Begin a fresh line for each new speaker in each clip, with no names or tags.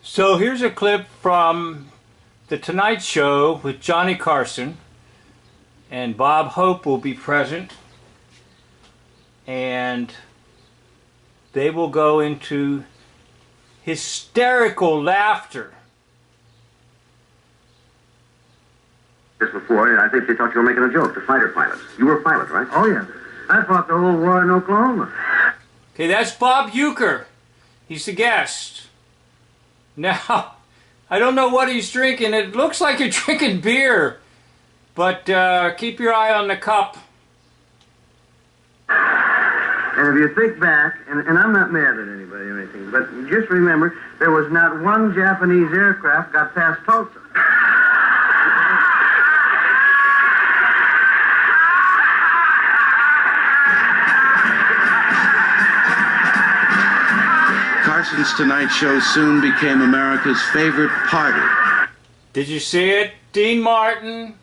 So here's a clip from The Tonight Show with Johnny Carson, and Bob Hope will be present, and they will go into hysterical laughter.
Just before, I think they thought you were making a joke, the fighter pilots. You were a pilot, right?
Oh, yeah. I fought the whole war in Oklahoma.
Okay, that's Bob Euchre. He's the guest. Now, I don't know what he's drinking. It looks like you're drinking beer, but keep your eye on the cup.
And if you think back, and I'm not mad at anybody or anything, but just remember, there was not one Japanese aircraft got past Tulsa.
Carson's Tonight Show soon became America's favorite party.
Did you see it? Dean Martin,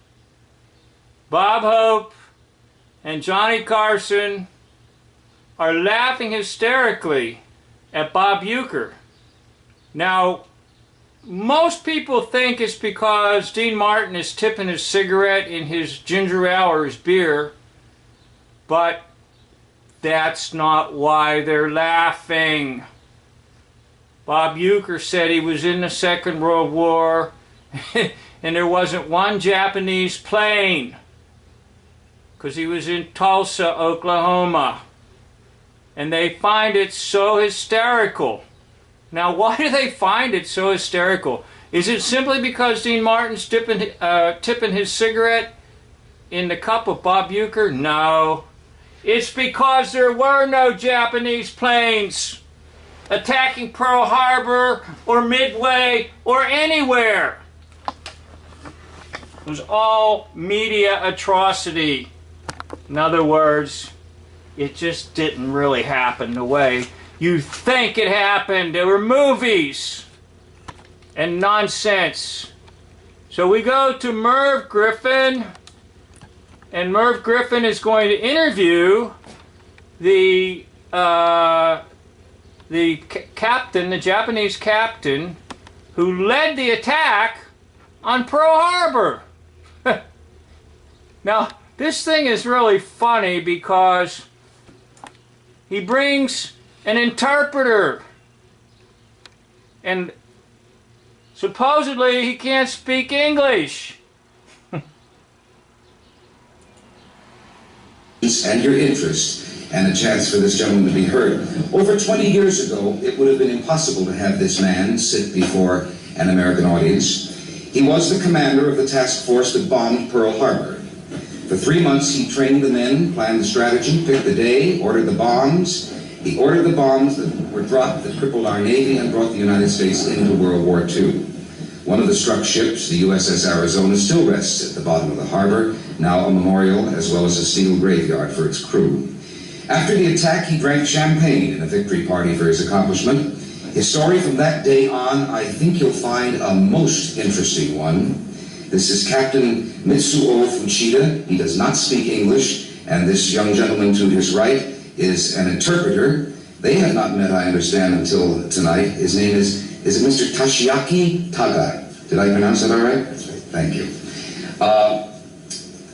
Bob Hope, and Johnny Carson are laughing hysterically at Bob Euchre. Now, most people think it's because Dean Martin is tipping his cigarette in his ginger ale or his beer, but that's not why they're laughing. Bob Euchre said he was in the Second World War and there wasn't one Japanese plane because he was in Tulsa, Oklahoma. And they find it so hysterical. Now, why do they find it so hysterical? Is it simply because Dean Martin's tipping his cigarette in the cup of Bob Euchre? No. It's because there were no Japanese planes attacking Pearl Harbor or Midway or anywhere. It was all media atrocity. In other words, it just didn't really happen the way you think it happened. There were movies and nonsense. So we go to Merv Griffin, and Merv Griffin is going to interview the captain, the Japanese captain, who led the attack on Pearl Harbor. Now, this thing is really funny because he brings an interpreter, and supposedly he can't speak English.
And your interest, and a chance for this gentleman to be heard. Over 20 years ago, it would have been impossible to have this man sit before an American audience. He was the commander of the task force that bombed Pearl Harbor. For 3 months, he trained the men, planned the strategy, picked the day, ordered the bombs. He ordered the bombs that were dropped that crippled our Navy and brought the United States into World War II. One of the struck ships, the USS Arizona, still rests at the bottom of the harbor, now a memorial as well as a steel graveyard for its crew. After the attack, he drank champagne in a victory party for his accomplishment. His story from that day on, I think you'll find a most interesting one. This is Captain Mitsuo Fuchida. He does not speak English, and this young gentleman to his right is an interpreter. They have not met, I understand, until tonight. His name is it Mr. Tashiaki Taga? Did I pronounce that all right? That's right. Thank you.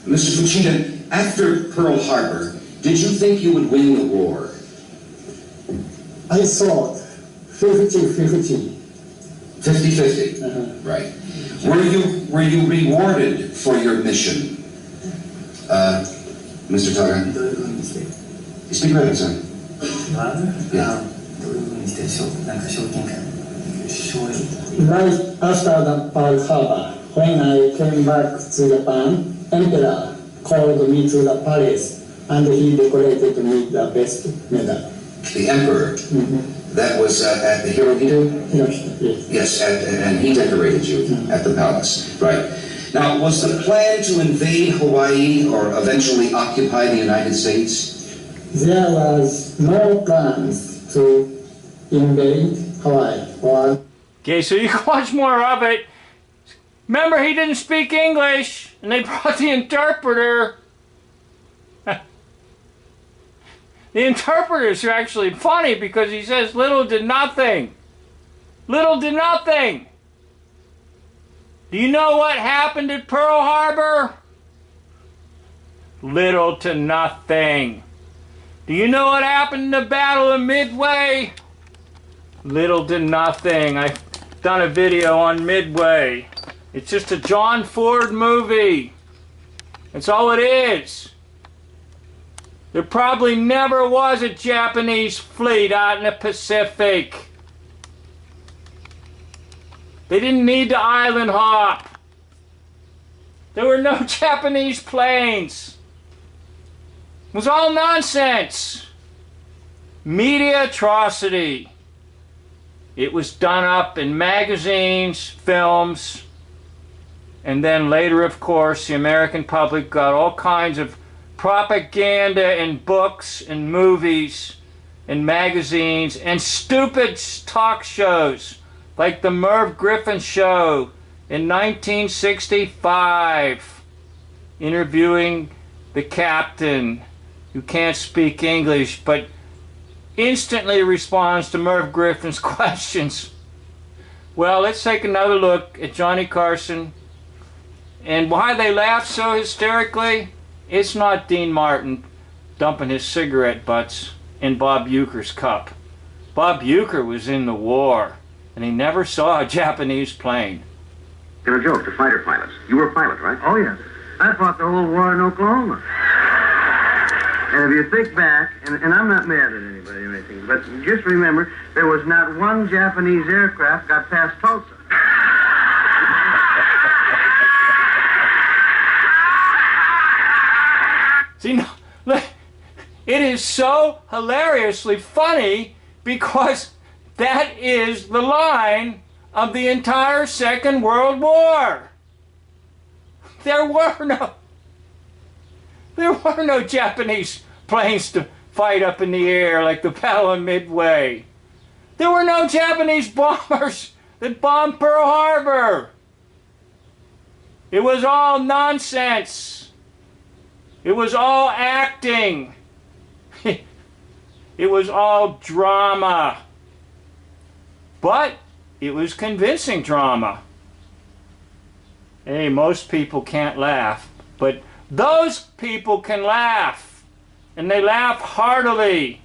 Mr. Fuchida, after Pearl Harbor, did you think you would win the war?
I thought 50-50.
50-50? Right. Were you rewarded for your mission? Mr. Taga? You speak right, son. Yeah.
Right after the Pearl Harbor, when I came back to Japan, Emperor called me to the palace and he decorated me the best medal.
The Emperor? Mm-hmm. That was at the Hirohito?
Yes.
Yes, and he decorated you at the palace. Right. Now, was the plan to invade Hawaii or eventually occupy the United States?
There was no plans to invade Hawaii or...
Okay, so you can watch more of it. Remember, he didn't speak English, and they brought the interpreter. The interpreters are actually funny because he says little to nothing. Little to nothing. Do you know what happened at Pearl Harbor? Little to nothing. Do you know what happened in the Battle of Midway? Little to nothing. I've done a video on Midway. It's just a John Ford movie. That's all it is. There probably never was a Japanese fleet out in the Pacific. They didn't need to island hop. There were no Japanese planes. It was all nonsense. Media atrocity. It was done up in magazines, films, and then later, of course, the American public got all kinds of propaganda in books and movies and magazines and stupid talk shows like the Merv Griffin Show in 1965, interviewing the captain who can't speak English but instantly responds to Merv Griffin's questions. Well, let's take another look at Johnny Carson. And why they laugh so hysterically, it's not Dean Martin dumping his cigarette butts in Bob Uecker's cup. Bob Uecker was in the war, and he never saw a Japanese plane.
In a joke to fighter pilots. You were a pilot, right?
Oh, yes. I fought the whole war in Oklahoma. And if you think back, and I'm not mad at anybody or anything, but just remember, there was not one Japanese aircraft got past Tulsa.
See, no, look, it is so hilariously funny because that is the line of the entire Second World War. There were no Japanese planes to fight up in the air like the Battle of Midway. There were no Japanese bombers that bombed Pearl Harbor. It was all nonsense. It was all acting. It was all drama. But it was convincing drama. Hey, most people can't laugh, but those people can laugh. And they laugh heartily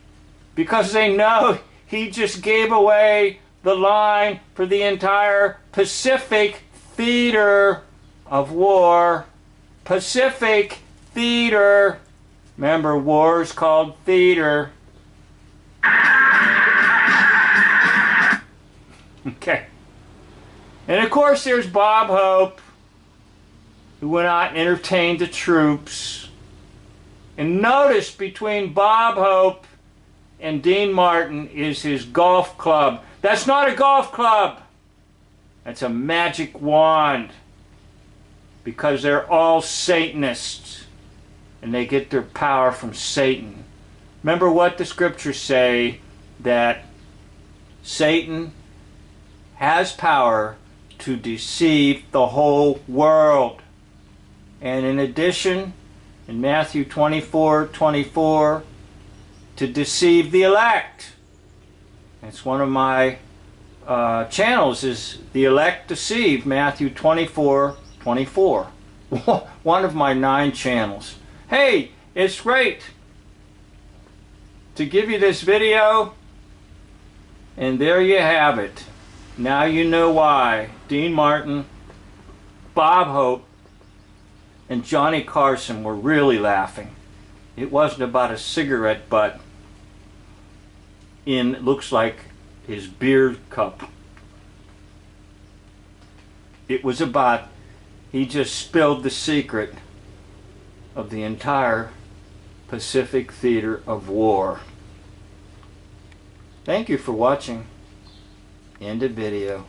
because they know he just gave away the line for the entire Pacific theater of war. Pacific theater. Remember, war is called theater. Okay. And of course there's Bob Hope, who went out and entertained the troops. And notice between Bob Hope and Dean Martin is his golf club. That's not a golf club. That's a magic wand. Because they're all Satanists. And they get their power from Satan. Remember what the scriptures say, that Satan has power to deceive the whole world. And in addition, in Matthew 24:24, to deceive the elect. It's one of my channels, is The Elect Deceive, Matthew 24:24. One of my 9 channels. Hey, it's great to give you this video, and there you have it. Now you know why Dean Martin, Bob Hope, and Johnny Carson were really laughing. It wasn't about a cigarette butt in, looks like, his beer cup. It was about, he just spilled the secret of the entire Pacific theater of war. Thank you for watching. End of video.